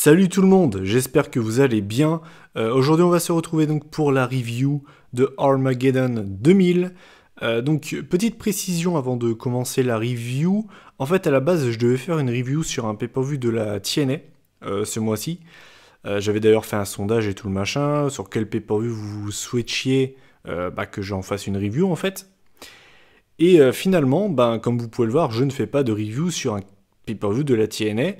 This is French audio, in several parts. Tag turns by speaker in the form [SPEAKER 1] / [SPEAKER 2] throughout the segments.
[SPEAKER 1] Salut tout le monde, j'espère que vous allez bien. Aujourd'hui on va se retrouver donc pour la review de Armageddon 2000. Donc petite précision avant de commencer la review. En fait à la base je devais faire une review sur un pay-per-view de la TNA ce mois-ci. J'avais d'ailleurs fait un sondage et tout le machin sur quel pay-per-view vous souhaitiez que j'en fasse une review en fait. Et finalement, comme vous pouvez le voir, je ne fais pas de review sur un pay-per-view de la TNA.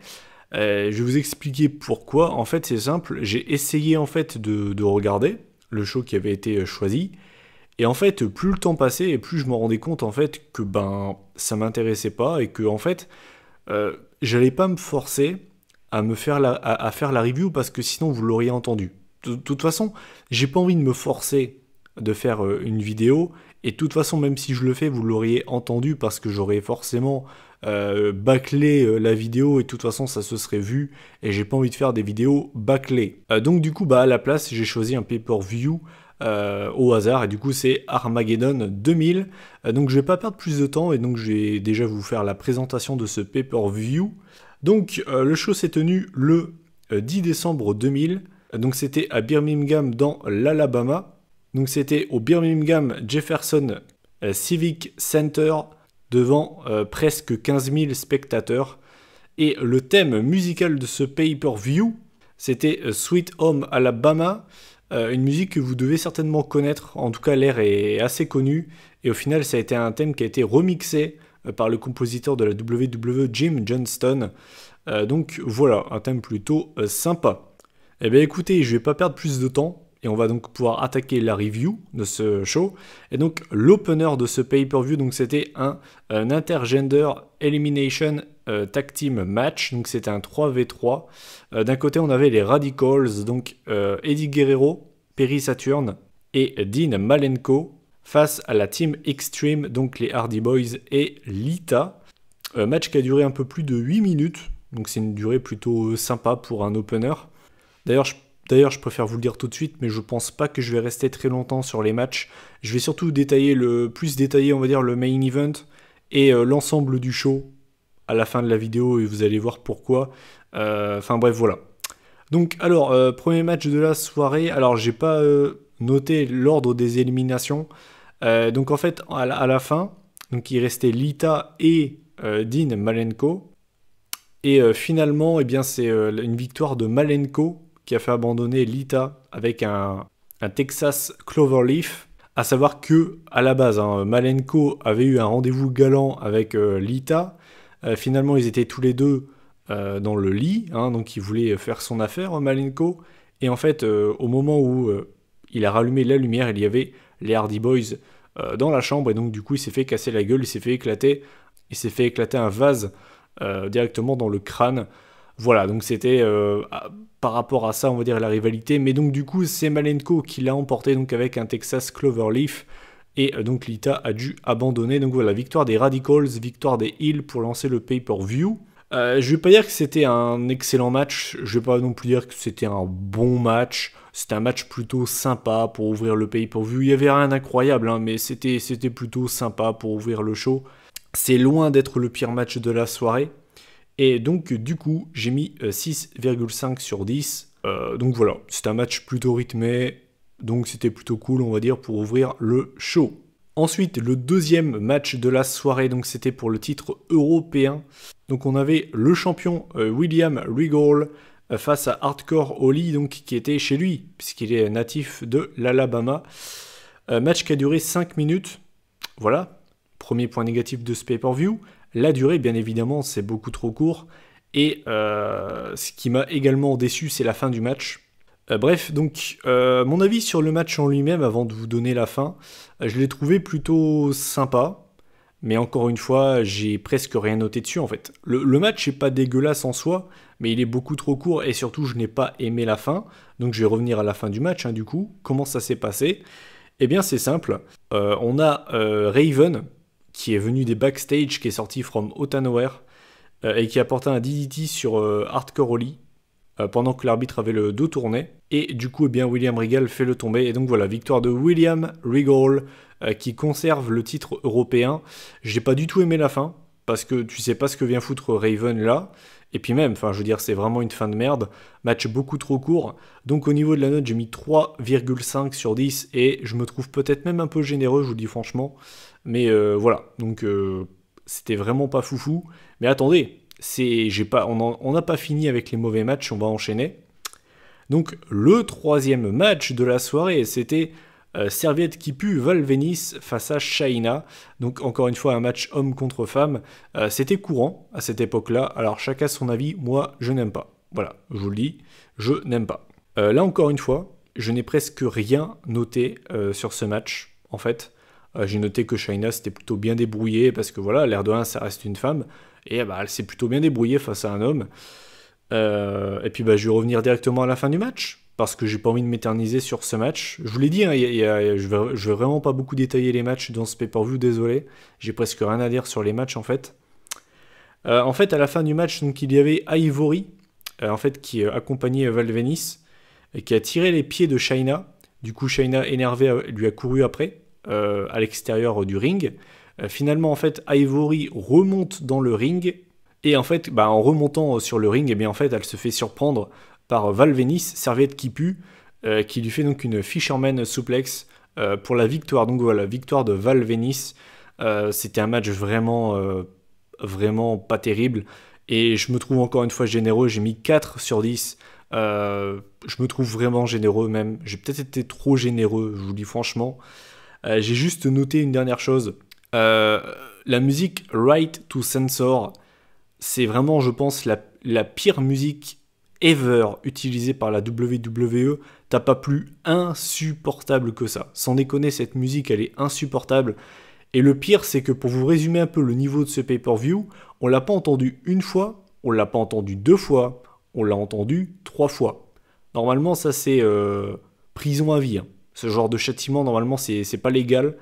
[SPEAKER 1] Je vais vous expliquer pourquoi. En fait, c'est simple. J'ai essayé en fait de regarder le show qui avait été choisi. Et en fait, plus le temps passait et plus je me rendais compte en fait que ça m'intéressait pas et que en fait, j'allais pas me forcer à à faire la review parce que sinon vous l'auriez entendu. De toute façon, j'ai pas envie de me forcer de faire une vidéo. Et de toute façon, même si je le fais, vous l'auriez entendu parce que j'aurais forcément bâclé la vidéo et de toute façon ça se serait vu et j'ai pas envie de faire des vidéos bâclées. Donc du coup à la place j'ai choisi un pay-per-view au hasard et du coup c'est Armageddon 2000. Donc je vais pas perdre plus de temps et donc je vais déjà vous faire la présentation de ce pay-per-view. Donc le show s'est tenu le 10 décembre 2000. Donc c'était à Birmingham dans l'Alabama. Donc c'était au Birmingham Jefferson Civic Center devant presque 15 000 spectateurs. Et le thème musical de ce pay-per-view, c'était Sweet Home Alabama, une musique que vous devez certainement connaître, en tout cas l'air est assez connu, et au final ça a été un thème qui a été remixé par le compositeur de la WWE, Jim Johnston. Donc voilà, un thème plutôt sympa. Eh bien écoutez, je vais pas perdre plus de temps, et on va donc pouvoir attaquer la review de ce show. Et donc l'opener de ce pay-per-view, donc c'était un intergender elimination tag team match. Donc c'était un 3v3. D'un côté on avait les Radicals, donc Eddie Guerrero, Perry Saturn et Dean Malenko, face à la team Extreme, donc les Hardy Boys et Lita. Match qui a duré un peu plus de 8 minutes. Donc c'est une durée plutôt sympa pour un opener. D'ailleurs, je préfère vous le dire tout de suite, mais je pense pas que je vais rester très longtemps sur les matchs. Je vais surtout détailler on va dire, le main event et l'ensemble du show à la fin de la vidéo et vous allez voir pourquoi. Enfin bref, voilà. Donc, alors, premier match de la soirée. Alors, j'ai pas noté l'ordre des éliminations. Donc, en fait, à la fin, donc, il restait Lita et Dean Malenko. Et finalement, eh bien, c'est une victoire de Malenko qui a fait abandonner Lita avec un Texas Cloverleaf. À savoir que, à la base, Malenko avait eu un rendez-vous galant avec Lita. Finalement, ils étaient tous les deux dans le lit, donc il voulait faire son affaire, Malenko. Et en fait, au moment où il a rallumé la lumière, il y avait les Hardy Boys dans la chambre. Et donc, du coup, il s'est fait casser la gueule, il s'est fait éclater un vase directement dans le crâne. Voilà, donc c'était par rapport à ça, on va dire, la rivalité. Mais donc, du coup, c'est Malenko qui l'a emporté donc, avec un Texas Cloverleaf. Et donc, Lita a dû abandonner. Donc, voilà, victoire des Radicals, victoire des Heels pour lancer le pay-per-view. Je vais pas dire que c'était un excellent match. Je vais pas non plus dire que c'était un bon match. C'était un match plutôt sympa pour ouvrir le pay-per-view. Il y avait rien d'incroyable, mais c'était plutôt sympa pour ouvrir le show. C'est loin d'être le pire match de la soirée. Et donc, du coup, j'ai mis 6,5 sur 10. Donc voilà, c'est un match plutôt rythmé. Donc c'était plutôt cool, on va dire, pour ouvrir le show. Ensuite, le deuxième match de la soirée, donc c'était pour le titre européen. Donc on avait le champion William Regal face à Hardcore Holly, donc qui était chez lui, puisqu'il est natif de l'Alabama. Match qui a duré 5 minutes. Voilà, premier point négatif de ce pay-per-view. La durée, bien évidemment, c'est beaucoup trop court. Et ce qui m'a également déçu, c'est la fin du match. Bref, donc, mon avis sur le match en lui-même, avant de vous donner la fin, je l'ai trouvé plutôt sympa. Mais encore une fois, j'ai presque rien noté dessus, en fait. Le match n'est pas dégueulasse en soi, mais il est beaucoup trop court. Et surtout, je n'ai pas aimé la fin. Donc, je vais revenir à la fin du match, du coup. Comment ça s'est passé? Eh bien, c'est simple. On a Raven, qui est venu des backstage, qui est sorti from Out of Nowhere, et qui a porté un DDT sur Hardcore Holly, pendant que l'arbitre avait le dos tourné. Et du coup, eh bien, William Regal fait le tomber. Et donc voilà, victoire de William Regal, qui conserve le titre européen. J'ai pas du tout aimé la fin, parce que tu sais pas ce que vient foutre Raven là. Et puis même, enfin je veux dire, c'est vraiment une fin de merde. Match beaucoup trop court. Donc au niveau de la note, j'ai mis 3,5 sur 10 et je me trouve peut-être même un peu généreux, je vous le dis franchement. Mais voilà, donc c'était vraiment pas foufou. Mais attendez, on n'a pas fini avec les mauvais matchs, on va enchaîner. Donc le troisième match de la soirée, c'était Serviette qui pue Valvenis face à Shaina. Donc encore une fois un match homme contre femme. C'était courant à cette époque-là. Alors chacun son avis, moi je n'aime pas. Voilà, je vous le dis, je n'aime pas. Là encore une fois, je n'ai presque rien noté sur ce match. En fait, j'ai noté que Shaina s'était plutôt bien débrouillée parce que voilà, l'air de rien, ça reste une femme. Et bah, elle s'est plutôt bien débrouillée face à un homme. Et puis bah, je vais revenir directement à la fin du match, parce que j'ai pas envie de m'éterniser sur ce match. Je vous l'ai dit, hein, je vais vraiment pas beaucoup détailler les matchs dans ce pay-per-view, désolé. J'ai presque rien à dire sur les matchs en fait. En fait, à la fin du match, donc, il y avait Ivory, en fait, qui accompagnait Valvenis, et qui a tiré les pieds de Shaina. Du coup, Shaina, énervée, lui a couru après, à l'extérieur du ring. Finalement, en fait, Ivory remonte dans le ring. Et en fait, bah, en remontant sur le ring, eh bien, en fait, elle se fait surprendre par Valvenis, Serviette qui pue, qui lui fait donc une Fisherman Suplex pour la victoire. Donc voilà, victoire de Valvenis. C'était un match vraiment pas terrible. Et je me trouve encore une fois généreux, j'ai mis 4 sur 10. Je me trouve vraiment généreux même. J'ai peut-être été trop généreux, je vous dis franchement. J'ai juste noté une dernière chose. La musique Right to Censor, c'est vraiment, je pense, la pire musique ever utilisée par la WWE. T'as pas plus insupportable que ça. Sans déconner, cette musique, elle est insupportable. Et le pire, c'est que pour vous résumer un peu le niveau de ce pay-per-view, on l'a pas entendu une fois, on l'a pas entendu 2 fois, on l'a entendu 3 fois. Normalement, ça c'est prison à vie, hein. Ce genre de châtiment, normalement, c'est pas légal.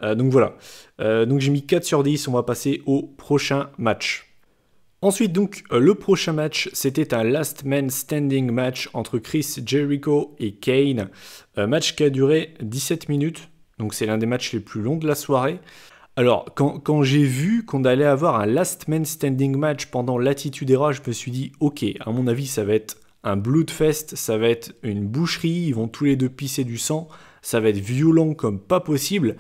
[SPEAKER 1] Donc voilà. Donc j'ai mis 4 sur 10, on va passer au prochain match. Ensuite, donc, le prochain match, c'était un Last Man Standing match entre Chris Jericho et Kane. Un match qui a duré 17 minutes, donc c'est l'un des matchs les plus longs de la soirée. Alors, quand j'ai vu qu'on allait avoir un Last Man Standing match pendant l'Attitude Era, je me suis dit, ok, à mon avis, ça va être un bloodfest, ça va être une boucherie, ils vont tous les deux pisser du sang, ça va être violent comme pas possible.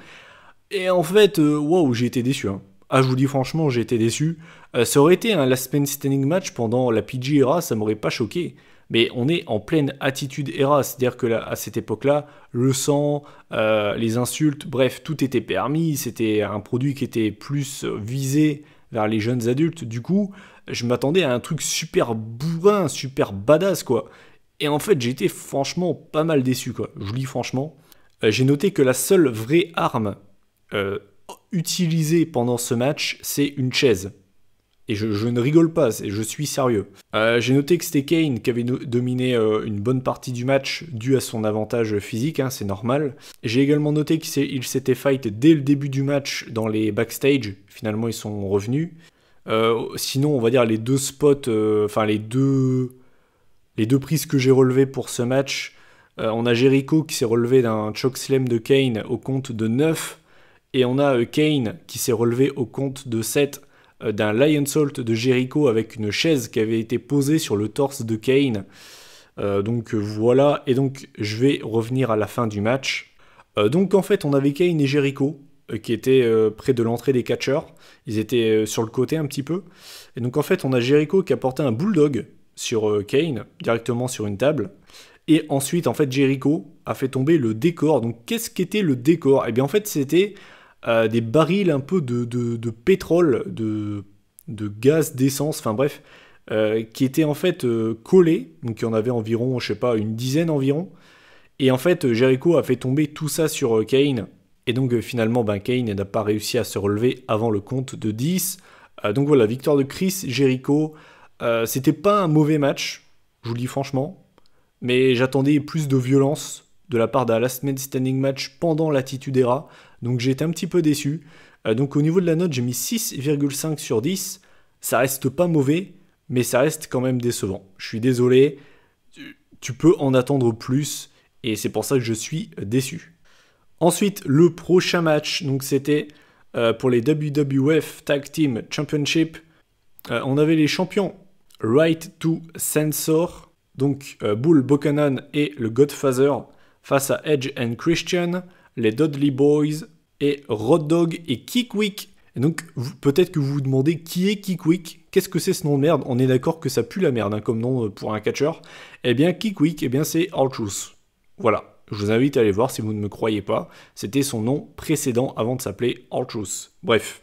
[SPEAKER 1] Et en fait, wow, j'ai été déçu, hein. Ah, je vous dis franchement, j'ai été déçu. Ça aurait été un Last Man Standing match pendant la PG Era, ça m'aurait pas choqué. Mais on est en pleine Attitude Era, c'est-à-dire que là, à cette époque-là, le sang, les insultes, bref, tout était permis. C'était un produit qui était plus visé vers les jeunes adultes. Du coup, je m'attendais à un truc super bourrin, super badass, quoi. Et en fait, j'ai été franchement pas mal déçu, quoi. Je vous dis franchement. J'ai noté que la seule vraie arme utilisée pendant ce match, c'est une chaise. Et je ne rigole pas, je suis sérieux. J'ai noté que c'était Kane qui avait dominé une bonne partie du match dû à son avantage physique, hein, c'est normal. J'ai également noté qu'il s'était fight dès le début du match dans les backstage. Finalement, ils sont revenus. Sinon, on va dire les deux spots, enfin les deux prises que j'ai relevées pour ce match. On a Jericho qui s'est relevé d'un chokeslam de Kane au compte de 9. Et on a Kane qui s'est relevé au compte de 7 d'un Lionsault de Jericho avec une chaise qui avait été posée sur le torse de Kane. Donc voilà, et donc je vais revenir à la fin du match. Donc en fait, on avait Kane et Jericho qui étaient près de l'entrée des catcheurs. Ils étaient sur le côté un petit peu. Et donc en fait, on a Jericho qui a porté un bulldog sur Kane, directement sur une table. Et ensuite, en fait, Jericho a fait tomber le décor. Donc qu'est-ce qu'était le décor ? Eh bien en fait, c'était des barils un peu de pétrole, de gaz, d'essence, enfin bref, qui étaient en fait collés, donc il y en avait environ, je sais pas, une dizaine environ, et en fait Jericho a fait tomber tout ça sur Kane, et donc finalement Kane n'a pas réussi à se relever avant le compte de 10, donc voilà, victoire de Chris Jericho. C'était pas un mauvais match, je vous le dis franchement, mais j'attendais plus de violence de la part d'un Last Man Standing match pendant l'Attitude Era, donc j'ai été un petit peu déçu. Donc au niveau de la note, j'ai mis 6,5 sur 10. Ça reste pas mauvais, mais ça reste quand même décevant. Je suis désolé, tu peux en attendre plus, et c'est pour ça que je suis déçu. Ensuite, le prochain match, donc c'était pour les WWF Tag Team Championship. On avait les champions Right to Censor, donc Bull Buchanan et le Godfather face à Edge and Christian, les Dudley Boys et Road Dogg et Kickwick. Et donc peut-être que vous vous demandez qui est Kickwick, qu'est-ce que c'est ce nom de merde? On est d'accord que ça pue la merde hein, comme nom pour un catcheur. Eh bien Kickwick, eh bien c'est R-Truth. Voilà, je vous invite à aller voir si vous ne me croyez pas. C'était son nom précédent avant de s'appeler R-Truth. Bref,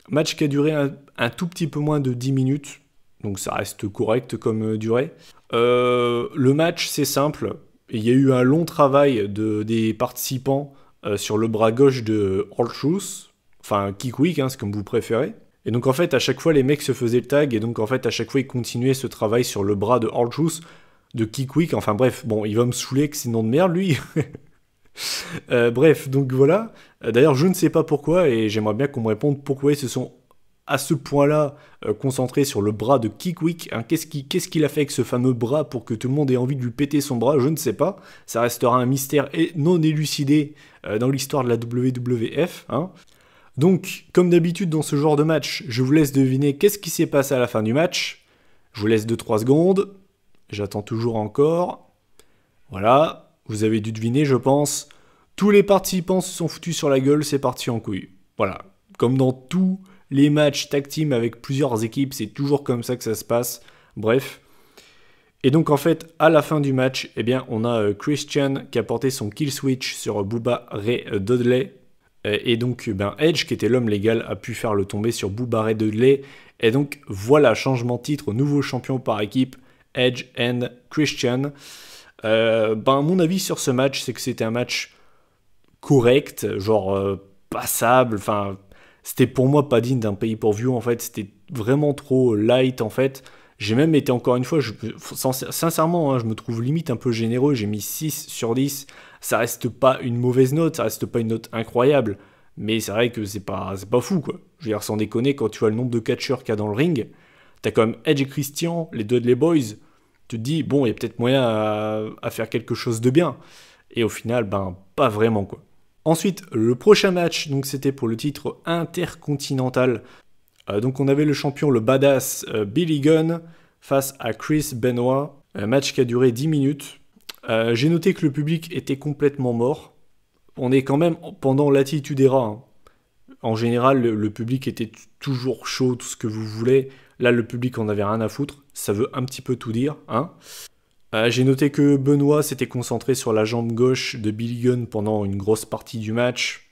[SPEAKER 1] match qui a duré un tout petit peu moins de 10 minutes. Donc ça reste correct comme durée. Le match, c'est simple. Il y a eu un long travail des participants sur le bras gauche de R-Truth. Enfin, Kickwick, hein, c'est comme vous préférez. Et donc en fait, à chaque fois, les mecs se faisaient le tag. Et donc en fait, à chaque fois, ils continuaient ce travail sur le bras de R-Truth, de Kickwick. Enfin bref, bon, il va me saouler avec ces noms de merde, lui. Bref, donc voilà. D'ailleurs, je ne sais pas pourquoi. Et j'aimerais bien qu'on me réponde pourquoi ils se sont à ce point-là concentré sur le bras de Kickwick. Hein. Qu'est-ce qu'il a fait avec ce fameux bras pour que tout le monde ait envie de lui péter son bras? Je ne sais pas. Ça restera un mystère non élucidé dans l'histoire de la WWF. Hein. Donc, comme d'habitude dans ce genre de match, je vous laisse deviner qu'est-ce qui s'est passé à la fin du match. Je vous laisse 2-3 secondes. J'attends toujours encore. Voilà. Vous avez dû deviner, je pense. Tous les participants se sont foutus sur la gueule, c'est parti en couille. Voilà. Comme dans tous les matchs tag team avec plusieurs équipes, c'est toujours comme ça que ça se passe. Bref. Et donc en fait, à la fin du match, eh bien, on a Christian qui a porté son kill switch sur Bubba Ray Dudley. Et donc Edge, qui était l'homme légal, a pu faire le tomber sur Bubba Ray Dudley. Et donc voilà, changement de titre, nouveau champion par équipe, Edge and Christian. Mon avis sur ce match, c'est que c'était un match correct, genre passable, enfin... C'était pour moi pas digne d'un pay-per-view, en fait, c'était vraiment trop light, en fait. J'ai même été, encore une fois, sincèrement, hein, je me trouve limite un peu généreux, j'ai mis 6 sur 10. Ça reste pas une mauvaise note, ça reste pas une note incroyable, mais c'est vrai que c'est pas fou, quoi. Je veux dire, sans déconner, quand tu vois le nombre de catcheurs qu'il y a dans le ring, t'as quand même Edge et Christian, les Dudley Boys, tu te dis, bon, il y a peut-être moyen à faire quelque chose de bien. Et au final, pas vraiment, quoi. Ensuite, le prochain match, donc c'était pour le titre intercontinental. Donc on avait le champion, le badass Billy Gunn, face à Chris Benoit. Un match qui a duré 10 minutes. J'ai noté que le public était complètement mort. On est quand même pendant l'Attitude Era. Hein. En général, le public était toujours chaud, tout ce que vous voulez. Là, le public en avait rien à foutre. Ça veut un petit peu tout dire, hein. J'ai noté que Benoit s'était concentré sur la jambe gauche de Billy Gunn pendant une grosse partie du match.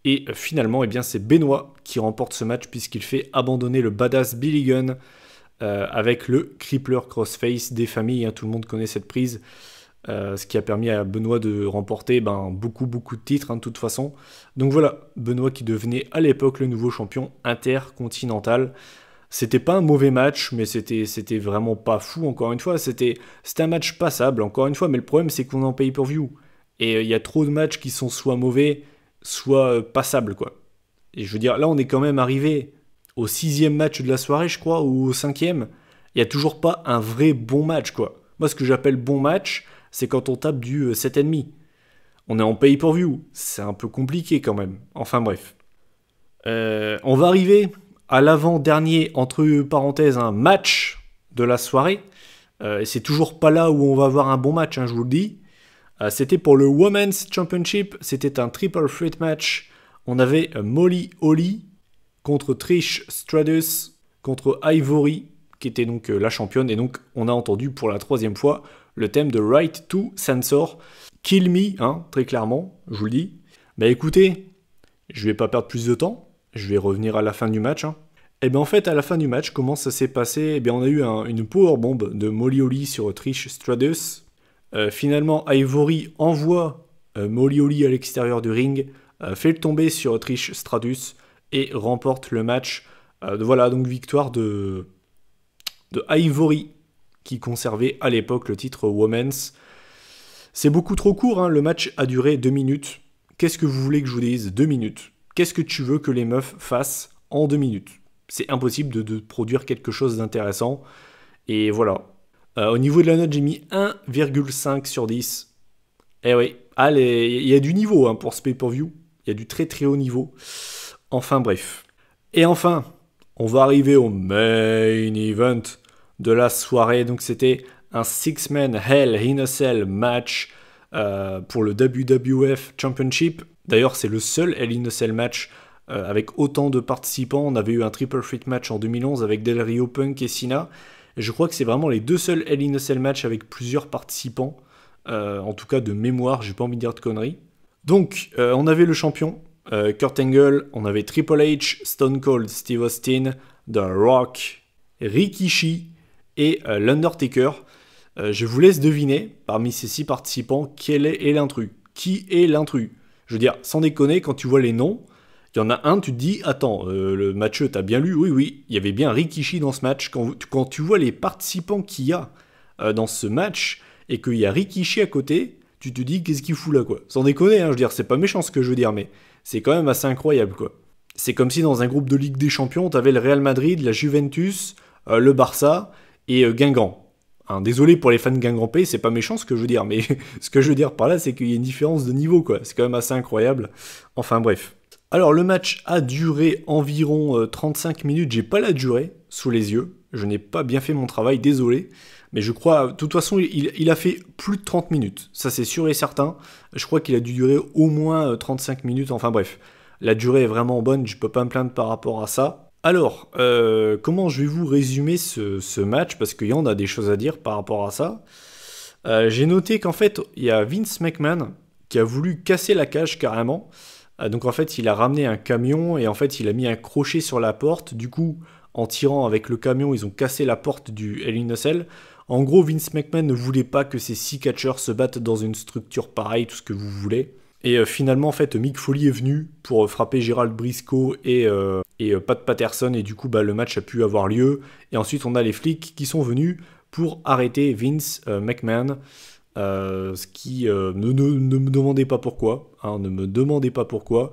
[SPEAKER 1] Et finalement, eh bien, c'est Benoit qui remporte ce match puisqu'il fait abandonner le badass Billy Gunn avec le Crippler Crossface des familles. Hein, tout le monde connaît cette prise. Ce qui a permis à Benoit de remporter beaucoup de titres, hein, de toute façon. Donc voilà, Benoit qui devenait à l'époque le nouveau champion intercontinental. C'était pas un mauvais match, mais c'était vraiment pas fou, encore une fois. C'était un match passable, encore une fois, mais le problème, c'est qu'on est en pay-per-view. Et il y a trop de matchs qui sont soit mauvais, soit passables, quoi. Et je veux dire, là, on est quand même arrivé au 6e match de la soirée, je crois, ou au 5e. Il n'y a toujours pas un vrai bon match, quoi. Moi, ce que j'appelle bon match, c'est quand on tape du 7,5. On est en pay-per-view. C'est un peu compliqué, quand même. Enfin, bref. On va arriver à l'avant-dernier, entre parenthèses, un match de la soirée. Et c'est toujours pas là où on va avoir un bon match, hein, je vous le dis. C'était pour le Women's Championship. C'était un triple threat match. On avait Molly Holly contre Trish Stratus, contre Ivory, qui était donc la championne. Et donc, on a entendu pour la 3e fois le thème de Right to Censor. Kill me, hein, très clairement, je vous le dis. Écoutez, je vais pas perdre plus de temps. Je vais revenir à la fin du match. Hein. Et bien en fait, à la fin du match, comment ça s'est passé? Eh bien, on a eu une powerbomb de Molly Holly sur Trish Stratus. Finalement, Ivory envoie Molly Holly à l'extérieur du ring, fait le tomber sur Trish Stratus et remporte le match. Voilà, donc victoire de Ivory, qui conservait à l'époque le titre Women's. C'est beaucoup trop court, hein. Le match a duré 2 minutes. Qu'est-ce que vous voulez que je vous dise? 2 minutes. Qu'est-ce que tu veux que les meufs fassent en 2 minutes? C'est impossible de produire quelque chose d'intéressant. Et voilà. Au niveau de la note, j'ai mis 1,5 sur 10. Eh oui, il y a du niveau, hein, pour ce pay-per-view. Il y a du très très haut niveau. Enfin bref. Et enfin, on va arriver au main event de la soirée. Donc c'était un Six-Man Hell in a Cell match pour le WWF Championship. D'ailleurs, c'est le seul Hell in a Cell match avec autant de participants. On avait eu un Triple Threat match en 2011 avec Del Rio, Punk et Cena. Et je crois que c'est vraiment les deux seuls Hell in a Cell match avec plusieurs participants. En tout cas de mémoire, j'ai pas envie de dire de conneries. Donc, on avait le champion, Kurt Angle, on avait Triple H, Stone Cold, Steve Austin, The Rock, Rikishi et l'Undertaker. Je vous laisse deviner, parmi ces 6 participants, quel est l'intrus. Qui est l'intrus? Je veux dire, sans déconner, quand tu vois les noms, il y en a un, tu te dis, attends, le match, t'as bien lu? Oui, il y avait bien Rikishi dans ce match. Quand tu vois les participants qu'il y a dans ce match, et qu'il y a Rikishi à côté, tu te dis, qu'est-ce qu'il fout là, quoi? Sans déconner, hein, je veux dire, c'est pas méchant ce que je veux dire, mais c'est quand même assez incroyable, quoi. C'est comme si dans un groupe de Ligue des Champions, t'avais le Real Madrid, la Juventus, le Barça et Guingamp. Hein, désolé pour les fans guingampais, c'est pas méchant ce que je veux dire, mais ce que je veux dire par là, c'est qu'il y a une différence de niveau, quoi. C'est quand même assez incroyable. Enfin bref. Alors le match a duré environ 35 minutes, j'ai pas la durée sous les yeux, je n'ai pas bien fait mon travail, désolé, mais je crois, de toute façon il a fait plus de 30 minutes, ça c'est sûr et certain, je crois qu'il a dû durer au moins 35 minutes, enfin bref, la durée est vraiment bonne, je peux pas me plaindre par rapport à ça. Alors, comment je vais vous résumer ce match, parce qu'il y en a des choses à dire par rapport à ça. J'ai noté qu'en fait, il y a Vince McMahon qui a voulu casser la cage carrément. Donc en fait, il a ramené un camion et en fait, il a mis un crochet sur la porte. Du coup, en tirant avec le camion, ils ont cassé la porte du Hell in a Cell. En gros, Vince McMahon ne voulait pas que ces 6 catcheurs se battent dans une structure pareille, tout ce que vous voulez. Et finalement, en fait, Mick Foley est venu pour frapper Gerald Briscoe et Pat Patterson. Et du coup, le match a pu avoir lieu. Et ensuite, on a les flics qui sont venus pour arrêter Vince McMahon. Ce qui ne me demandez pas pourquoi, hein, ne me demandez pas pourquoi.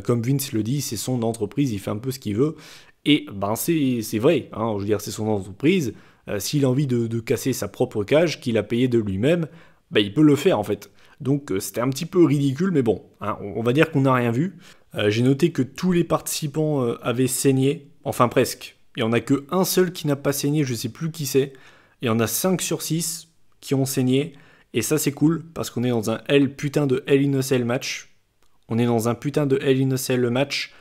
[SPEAKER 1] Comme Vince le dit, c'est son entreprise, il fait un peu ce qu'il veut. Et c'est vrai, hein, je veux dire, c'est son entreprise. S'il a envie de casser sa propre cage, qu'il a payé de lui-même, il peut le faire en fait. Donc c'était un petit peu ridicule, mais bon, hein, on va dire qu'on n'a rien vu. J'ai noté que tous les participants avaient saigné, enfin presque. Il n'y en a qu'un seul qui n'a pas saigné, je ne sais plus qui c'est. Il y en a 5 sur 6 qui ont saigné. Et ça c'est cool, parce qu'on est dans un putain de Hell in a Cell match. On est dans un putain de Hell in a Cell match.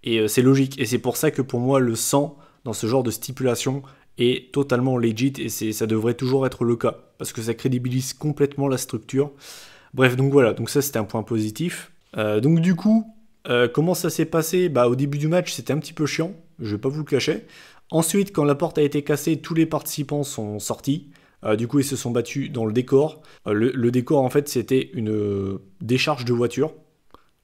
[SPEAKER 1] Et c'est logique. Et c'est pour ça que pour moi, le sang, dans ce genre de stipulation, est totalement legit. Et ça devrait toujours être le cas. Parce que ça crédibilise complètement la structure. Bref, donc voilà. Donc ça, c'était un point positif. Donc du coup, comment ça s'est passé? Au début du match, c'était un petit peu chiant. Je vais pas vous le cacher. Ensuite, quand la porte a été cassée, tous les participants sont sortis. Du coup, ils se sont battus dans le décor. Le décor, en fait, c'était une décharge de voiture.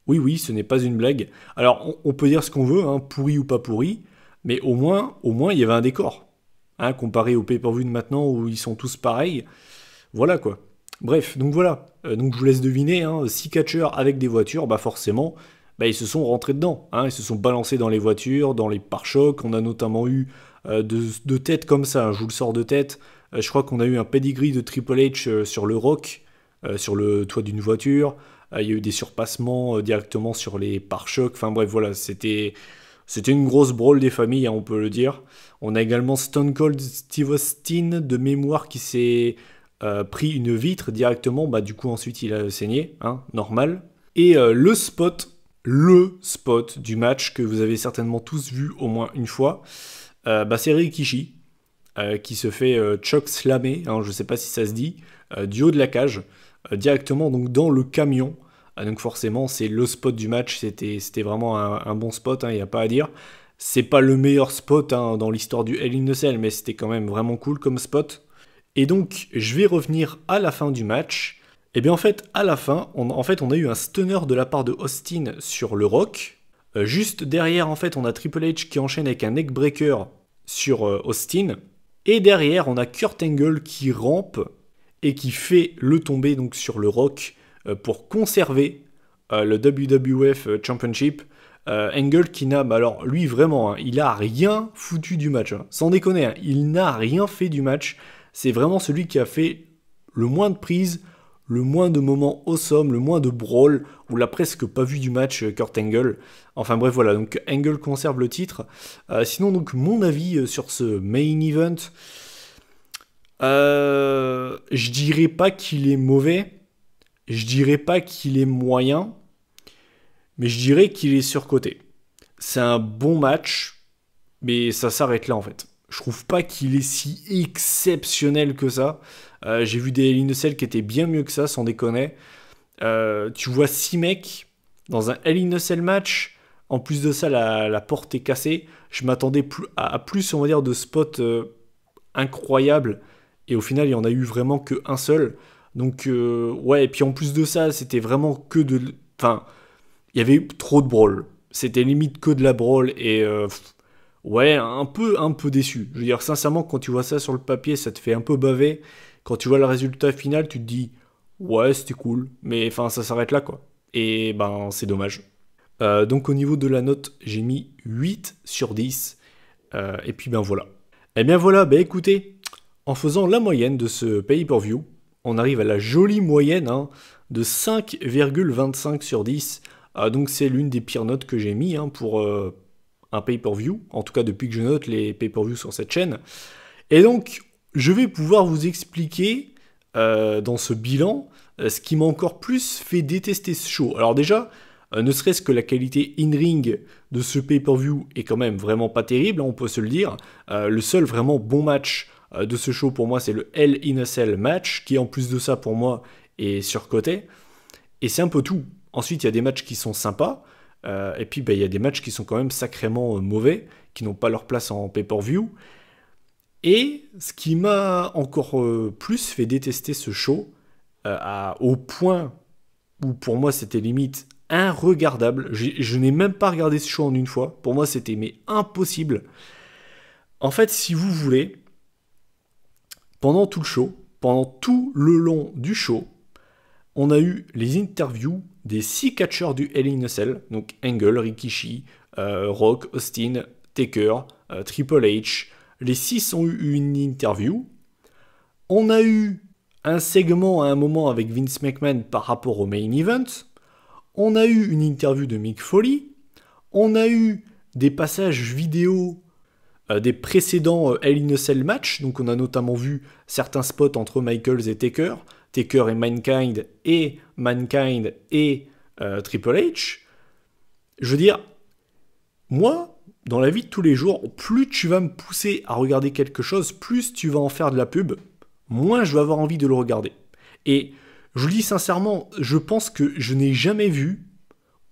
[SPEAKER 1] Oui, ce n'est pas une blague. Alors, on peut dire ce qu'on veut, hein, pourri ou pas pourri, mais au moins, il y avait un décor. Hein, comparé au pay-per-view de maintenant où ils sont tous pareils. Voilà, quoi. Bref, donc voilà. Donc, je vous laisse deviner, hein, 6 catcheurs avec des voitures, forcément, ils se sont rentrés dedans. Hein, ils se sont balancés dans les voitures, dans les pare-chocs. On a notamment eu de tête comme ça, hein, je vous le sors de tête. Je crois qu'on a eu un pedigree de Triple H sur le Rock, sur le toit d'une voiture. Il y a eu des surpassements directement sur les pare-chocs. Enfin bref, voilà, c'était une grosse brawl des familles, hein, on peut le dire. On a également Stone Cold Steve Austin de mémoire qui s'est pris une vitre directement. Du coup, ensuite, il a saigné, hein, normal. Et le spot du match que vous avez certainement tous vu au moins une fois, c'est Rikishi. Qui se fait choc slammer, hein, je ne sais pas si ça se dit, du haut de la cage, directement donc dans le camion. Donc forcément, c'est le spot du match, c'était vraiment un bon spot, il n'y a pas à dire. C'est pas le meilleur spot dans l'histoire du Hell in a Cell, mais c'était quand même vraiment cool comme spot. Et donc, je vais revenir à la fin du match. Et bien en fait, à la fin, on a eu un stunner de la part de Austin sur le Rock. Juste derrière, en fait, on a Triple H qui enchaîne avec un neckbreaker sur Austin. Et derrière, on a Kurt Angle qui rampe et qui fait le tomber donc sur le Rock pour conserver le WWF Championship. Angle qui n'a, alors lui vraiment, hein, il a rien foutu du match, hein, sans déconner, hein, il n'a rien fait du match. C'est vraiment celui qui a fait le moins de prises, le moins de moments awesome, le moins de brawl. On l'a presque pas vu du match, Kurt Angle. Enfin bref, voilà, donc Angle conserve le titre. Sinon, donc, mon avis sur ce main event, Je dirais pas qu'il est mauvais, je dirais pas qu'il est moyen, mais je dirais qu'il est surcoté. C'est un bon match, mais ça s'arrête là en fait. Je trouve pas qu'il est si exceptionnel que ça. J'ai vu des Hell in a Cell qui étaient bien mieux que ça, sans déconner. Tu vois 6 mecs dans un Hell in a Cell match. En plus de ça, la porte est cassée. Je m'attendais à plus, on va dire, de spots incroyables. Et au final, il y en a eu vraiment qu'un seul. Donc, ouais, et puis en plus de ça, c'était vraiment que de. Enfin, il y avait trop de brawl. C'était limite que de la brawl. Et ouais, un peu déçu. Je veux dire, sincèrement, quand tu vois ça sur le papier, ça te fait un peu baver. Quand tu vois le résultat final, tu te dis, ouais, c'était cool. Mais enfin, ça s'arrête là, quoi. Et ben, c'est dommage. Donc au niveau de la note, j'ai mis 8 sur 10. Et puis ben voilà. Et bien voilà, ben écoutez, en faisant la moyenne de ce pay-per-view, on arrive à la jolie moyenne hein, de 5,25 sur 10. Donc c'est l'une des pires notes que j'ai mis hein, pour un pay-per-view. En tout cas depuis que je note les pay-per-views sur cette chaîne. Et donc, je vais pouvoir vous expliquer dans ce bilan ce qui m'a encore plus fait détester ce show. Alors déjà, ne serait-ce que la qualité in-ring de ce pay-per-view est quand même vraiment pas terrible, hein, on peut se le dire. Le seul vraiment bon match de ce show pour moi, c'est le Hell in a Cell match, qui en plus de ça pour moi est surcoté. Et c'est un peu tout. Ensuite, il y a des matchs qui sont sympas, et puis il y a des matchs qui sont quand même sacrément mauvais, qui n'ont pas leur place en pay-per-view. Et ce qui m'a encore plus fait détester ce show, au point où pour moi c'était limite inregardable. Je n'ai même pas regardé ce show en une fois. Pour moi c'était mais impossible. En fait, si vous voulez, pendant tout le show, pendant tout le long du show, on a eu les interviews des 6 catcheurs du Hell in a Cell, donc Angle, Rikishi, Rock, Austin, Taker, Triple H. Les 6 ont eu une interview. On a eu un segment à un moment avec Vince McMahon par rapport au main event. On a eu une interview de Mick Foley. On a eu des passages vidéo des précédents Hell in a Cell match. Donc on a notamment vu certains spots entre Michaels et Taker. Taker et Mankind et Triple H. Je veux dire, moi, dans la vie de tous les jours, plus tu vas me pousser à regarder quelque chose, plus tu vas en faire de la pub, moins je vais avoir envie de le regarder. Et je vous le dis sincèrement, je pense que je n'ai jamais vu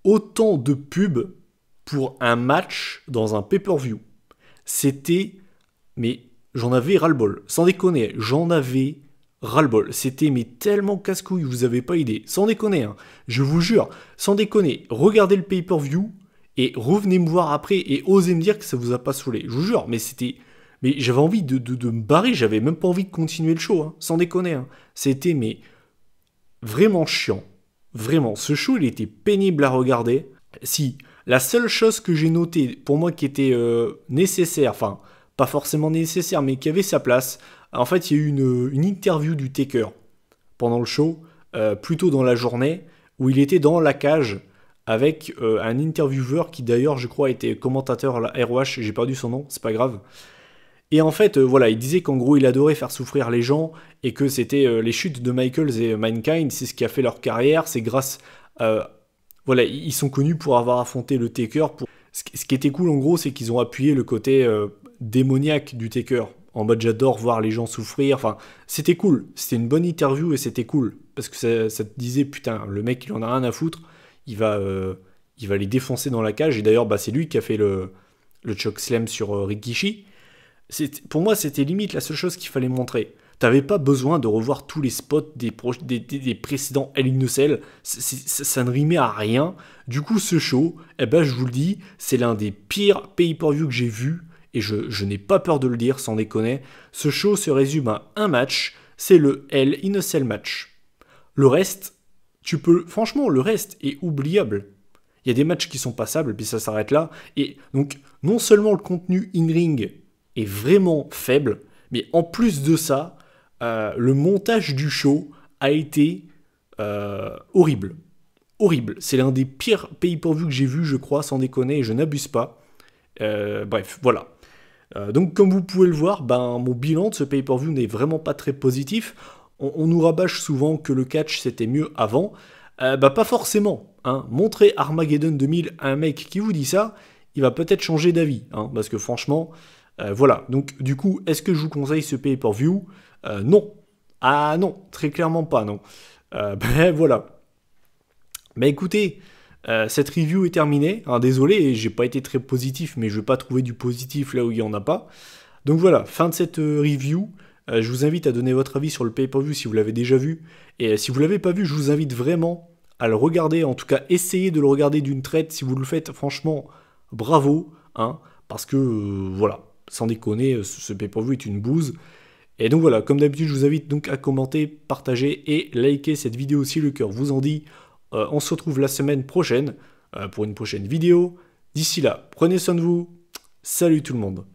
[SPEAKER 1] autant de pubs pour un match dans un pay-per-view. C'était, mais j'en avais ras-le-bol. Sans déconner, j'en avais ras-le-bol. C'était mais tellement casse-couille, vous avez pas idée. Sans déconner, hein. Je vous jure, sans déconner, regardez le pay-per-view et revenez me voir après et osez me dire que ça vous a pas saoulé. Je vous jure, mais c'était... Mais j'avais envie de me barrer, j'avais même pas envie de continuer le show, hein. Sans déconner. Hein. C'était mais vraiment chiant. Vraiment, ce show, il était pénible à regarder. Si, la seule chose que j'ai notée, pour moi, qui était nécessaire, enfin, pas forcément nécessaire, mais qui avait sa place, en fait, il y a eu une interview du Taker pendant le show, plutôt dans la journée, où il était dans la cage avec un intervieweur qui, d'ailleurs, je crois, était commentateur à la ROH, j'ai perdu son nom, c'est pas grave. Et en fait, voilà, il disait qu'en gros, il adorait faire souffrir les gens et que c'était les chutes de Michaels et Mankind, c'est ce qui a fait leur carrière. C'est grâce, voilà, ils sont connus pour avoir affronté le Taker. Ce qui était cool, en gros, c'est qu'ils ont appuyé le côté démoniaque du Taker. En mode, j'adore voir les gens souffrir. Enfin, c'était cool. C'était une bonne interview et c'était cool parce que ça te disait, putain, le mec, il en a rien à foutre. Il va les défoncer dans la cage. Et d'ailleurs, bah, c'est lui qui a fait le chokeslam sur Rikishi. Pour moi, c'était limite la seule chose qu'il fallait montrer. T'avais pas besoin de revoir tous les spots des précédents Hell in a Cell. Ça ne rimait à rien. Du coup, ce show, eh ben, je vous le dis, c'est l'un des pires pay-per-view que j'ai vu. Et je n'ai pas peur de le dire, sans déconner. Ce show se résume à un match. C'est le Hell in a Cell match. Le reste, franchement, le reste est oubliable. Il y a des matchs qui sont passables, puis ça s'arrête là. Et donc, non seulement le contenu in-ring est vraiment faible, mais en plus de ça, le montage du show a été horrible. Horrible. C'est l'un des pires pay-per-view que j'ai vu, je crois, sans déconner, et je n'abuse pas. Bref, voilà. Donc comme vous pouvez le voir, ben, mon bilan de ce pay-per-view n'est vraiment pas très positif. On nous rabâche souvent que le catch c'était mieux avant. Bah pas forcément. Hein. Montrer Armageddon 2000 à un mec qui vous dit ça, il va peut-être changer d'avis. Hein, parce que franchement, voilà. Donc du coup, est-ce que je vous conseille ce pay-per-view? Non. Ah non, très clairement pas, non. Ben voilà. Mais écoutez, cette review est terminée. Hein, désolé, j'ai pas été très positif, mais je vais pas trouver du positif là où il y en a pas. Donc voilà, fin de cette review. Je vous invite à donner votre avis sur le pay-per-view si vous l'avez déjà vu. Et si vous l'avez pas vu, je vous invite vraiment à le regarder. En tout cas, essayez de le regarder d'une traite. Si vous le faites, franchement, bravo. Hein, parce que, voilà, sans déconner, ce pay-per-view est une bouse. Et donc voilà, comme d'habitude, je vous invite donc à commenter, partager et liker cette vidéo si le cœur vous en dit. On se retrouve la semaine prochaine pour une prochaine vidéo. D'ici là, prenez soin de vous. Salut tout le monde.